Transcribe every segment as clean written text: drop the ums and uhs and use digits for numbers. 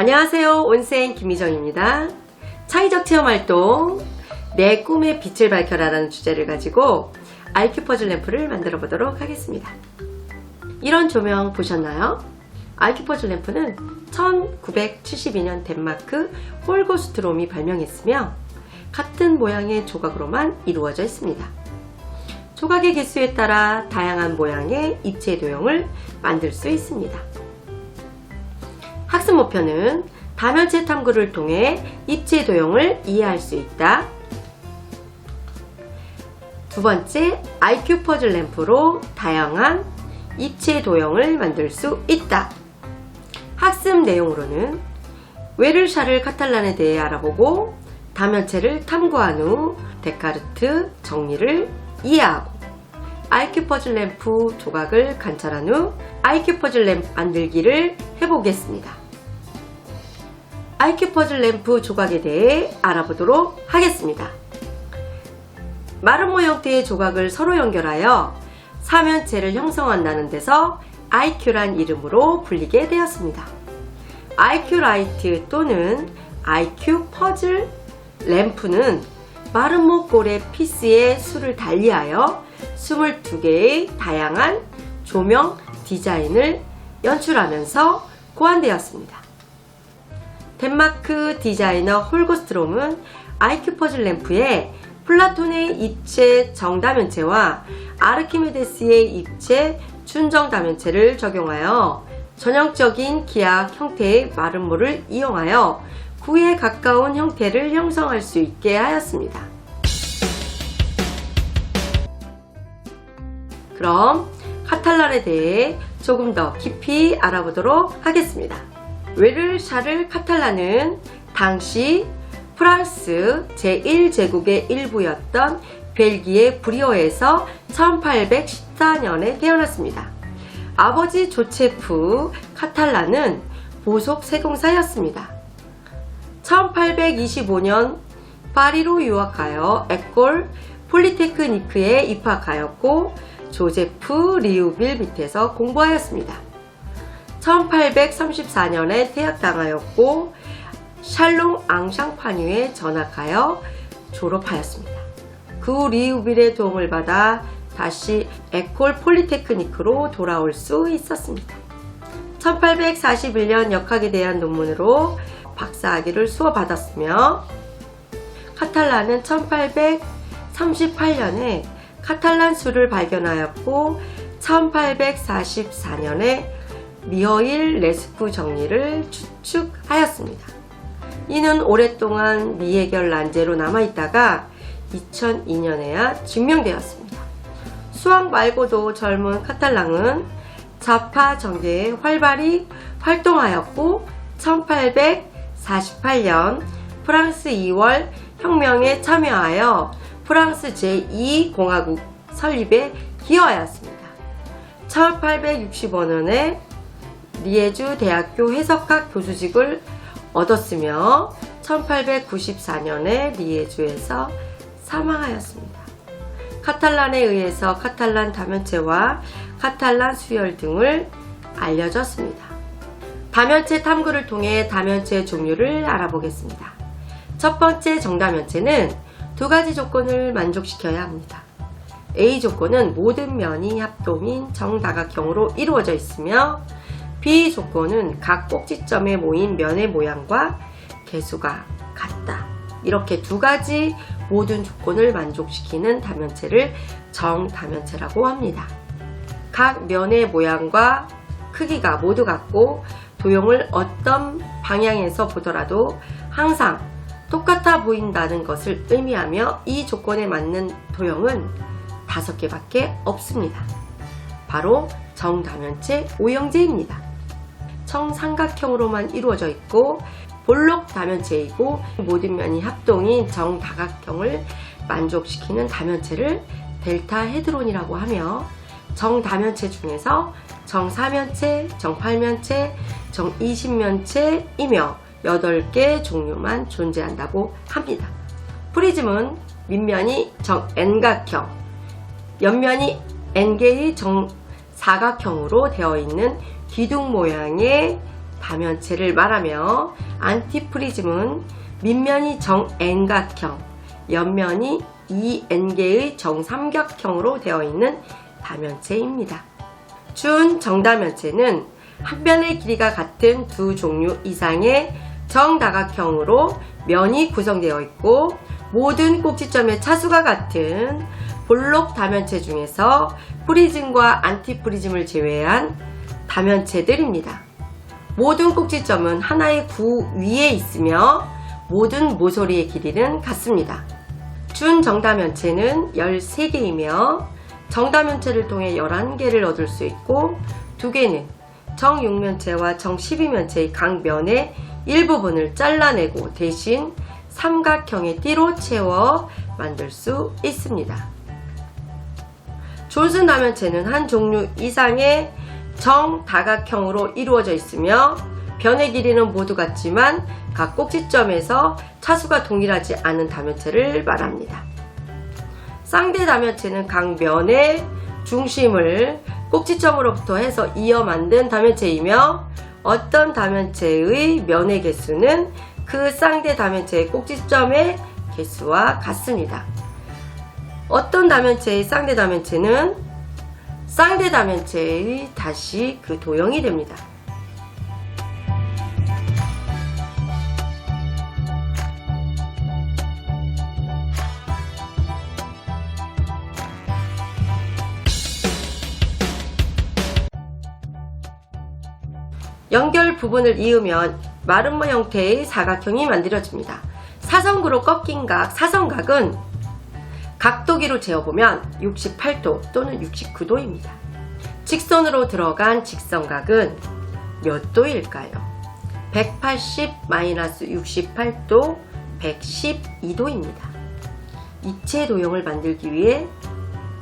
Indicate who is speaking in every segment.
Speaker 1: 안녕하세요. 온생 김희정입니다. 창의적 체험활동 내 꿈의 빛을 밝혀라 라는 주제를 가지고 IQ 퍼즐 램프를 만들어 보도록 하겠습니다. 이런 조명 보셨나요? IQ 퍼즐 램프는 1972년 덴마크 홀고스트롬이 발명했으며 같은 모양의 조각으로만 이루어져 있습니다. 조각의 개수에 따라 다양한 모양의 입체 도형을 만들 수 있습니다. 학습 목표는 다면체 탐구를 통해 입체 도형을 이해할 수 있다. 두 번째, IQ 퍼즐 램프로 다양한 입체 도형을 만들 수 있다. 학습 내용으로는 웨르샤를 카탈란에 대해 알아보고 다면체를 탐구한 후 데카르트 정리를 이해하고 IQ 퍼즐 램프 조각을 관찰한 후 IQ 퍼즐 램프 만들기를 해보겠습니다. IQ 퍼즐 램프 조각에 대해 알아보도록 하겠습니다. 마름모 형태의 조각을 서로 연결하여 사면체를 형성한다는 데서 IQ란 이름으로 불리게 되었습니다. IQ 라이트 또는 IQ 퍼즐 램프는 마름모 꼴의 피스의 수를 달리하여 22개의 다양한 조명 디자인을 연출하면서 고안되었습니다. 덴마크 디자이너 홀고스트롬은 IQ 퍼즐 램프에 플라톤의 입체 정다면체와 아르키메데스의 입체 준정다면체를 적용하여 전형적인 기하 형태의 마름모를 이용하여 구에 가까운 형태를 형성할 수 있게 하였습니다. 그럼 카탈란에 대해 조금 더 깊이 알아보도록 하겠습니다. 웨르샤를 카탈란은 당시 프랑스 제1제국의 일부였던 벨기에 브리오에서 1814년에 태어났습니다. 아버지 조체프 카탈란은 보속 세공사였습니다. 1825년 파리로 유학하여 에콜 폴리테크니크에 입학하였고 조제프 리우빌 밑에서 공부하였습니다. 1834년에 퇴학당하였고 샬롱 앙샹파뉴에 전학하여 졸업하였습니다. 그 후 리우빌의 도움을 받아 다시 에콜 폴리테크니크로 돌아올 수 있었습니다. 1841년 역학에 대한 논문으로 박사학위를 수여받았으며 카탈란은 1838년에 카탈란 수를 발견하였고 1844년에 미하일 레스쿠 정리를 추측하였습니다. 이는 오랫동안 미해결 난제로 남아있다가 2002년에야 증명되었습니다. 수학 말고도 젊은 카탈란은 좌파 정계에 활발히 활동하였고 1848년 프랑스 2월 혁명에 참여하여 프랑스 제2공화국 설립에 기여하였습니다. 1865년에 리에주 대학교 해석학 교수직을 얻었으며 1894년에 리에주에서 사망하였습니다. 카탈란에 의해서 카탈란 다면체와 카탈란 수열 등을 알려졌습니다. 다면체 탐구를 통해 다면체 종류를 알아보겠습니다. 첫 번째 정다면체는 두 가지 조건을 만족시켜야 합니다. A 조건은 모든 면이 합동인 정다각형으로 이루어져 있으며 B 조건은 각 꼭지점에 모인 면의 모양과 개수가 같다. 이렇게 두 가지 모든 조건을 만족시키는 다면체를 정다면체라고 합니다. 각 면의 모양과 크기가 모두 같고 도형을 어떤 방향에서 보더라도 항상 똑같아 보인다는 것을 의미하며 이 조건에 맞는 도형은 5개밖에 없습니다. 바로 정다면체 오형제입니다. 정삼각형으로만 이루어져 있고 볼록 다면체이고 모든 면이 합동인 정다각형을 만족시키는 다면체를 델타 헤드론이라고 하며 정다면체 중에서 정사면체, 정팔면체, 정이십면체이며 8개 종류만 존재한다고 합니다. 프리즘은 밑면이 정N각형, 옆면이 N개의 정사각형으로 되어 있는 기둥 모양의 다면체를 말하며 안티프리즘은 밑면이 정N각형, 옆면이 2N개의 정삼각형으로 되어 있는 다면체입니다. 준정다면체는 한 면의 길이가 같은 두 종류 이상의 정다각형으로 면이 구성되어 있고 모든 꼭지점의 차수가 같은 볼록 다면체 중에서 프리즘과 안티프리즘을 제외한 다면체들입니다. 모든 꼭지점은 하나의 구 위에 있으며 모든 모서리의 길이는 같습니다. 준정다면체는 13개이며 정다면체를 통해 11개를 얻을 수 있고 2개는 정6면체와 정12면체의 각 면의 일부분을 잘라내고 대신 삼각형의 띠로 채워 만들 수 있습니다. 존슨 다면체는 한 종류 이상의 정다각형으로 이루어져 있으며 변의 길이는 모두 같지만 각 꼭지점에서 차수가 동일하지 않은 다면체를 말합니다. 쌍대 다면체는 각 면의 중심을 꼭지점으로부터 해서 이어 만든 다면체이며 어떤 다면체의 면의 개수는 그 쌍대 다면체의 꼭지점의 개수와 같습니다. 어떤 다면체의 쌍대 다면체는 쌍대 다면체의 다시 그 도형이 됩니다. 연결 부분을 이으면 마름모 형태의 사각형이 만들어집니다. 사선구로 꺾인 각, 사선각은 각도기로 재어보면 68도 또는 69도입니다. 직선으로 들어간 직선각은 몇 도일까요? 180-68도 112도입니다. 입체 도형을 만들기 위해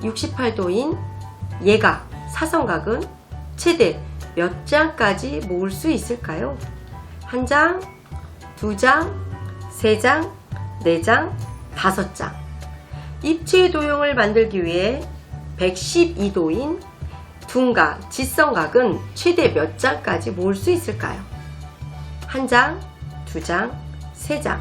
Speaker 1: 68도인 예각, 사선각은 최대 몇 장까지 모을 수 있을까요? 한 장, 두 장, 세 장, 네 장, 5장. 입체 도형을 만들기 위해 112도인 둔각, 직선각은 최대 몇 장까지 모을 수 있을까요? 한 장, 두 장, 세 장.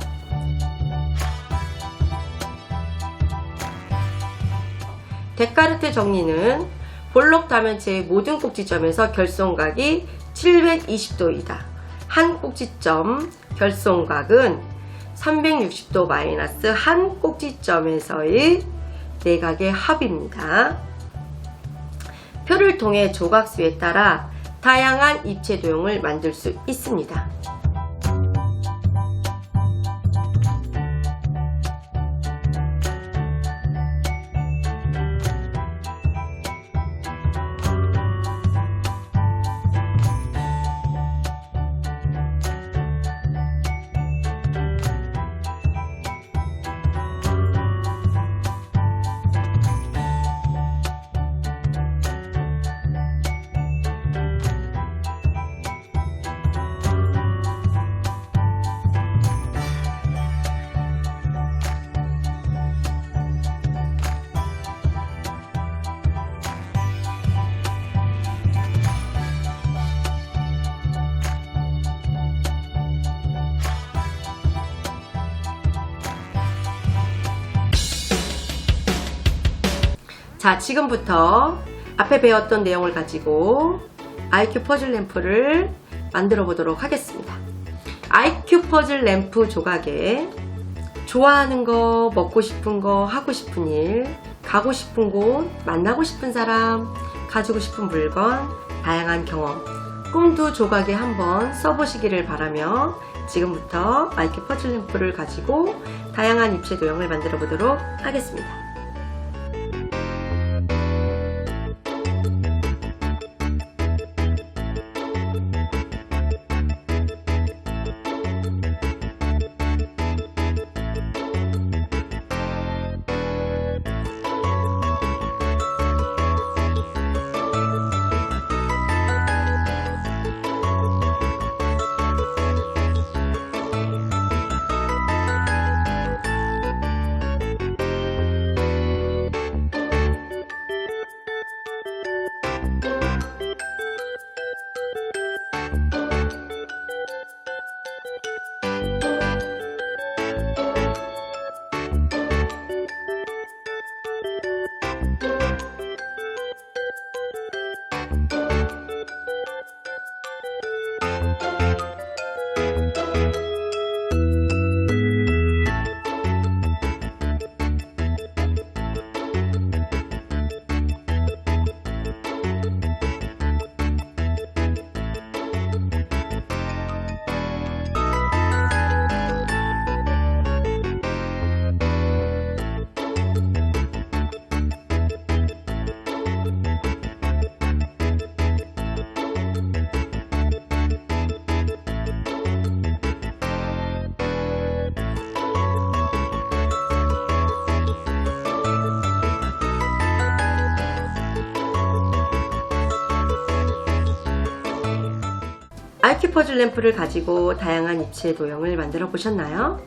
Speaker 1: 데카르트 정리는 볼록 다면체의 모든 꼭지점에서 결손각이 720도이다. 한 꼭지점 결손각은 360도 마이너스 한 꼭지점에서의 내각의 합입니다. 표를 통해 조각수에 따라 다양한 입체 도형을 만들 수 있습니다. 자, 지금부터 앞에 배웠던 내용을 가지고 IQ 퍼즐 램프를 만들어 보도록 하겠습니다. IQ 퍼즐 램프 조각에 좋아하는 거, 먹고 싶은 거, 하고 싶은 일, 가고 싶은 곳, 만나고 싶은 사람, 가지고 싶은 물건, 다양한 경험, 꿈도 조각에 한번 써보시기를 바라며 지금부터 IQ 퍼즐 램프를 가지고 다양한 입체 도형을 만들어 보도록 하겠습니다. IQ 퍼즐 램프를 가지고 다양한 입체 도형을 만들어 보셨나요?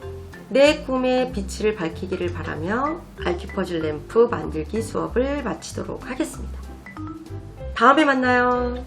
Speaker 1: 내 꿈의 빛을 밝히기를 바라며 IQ 퍼즐 램프 만들기 수업을 마치도록 하겠습니다. 다음에 만나요.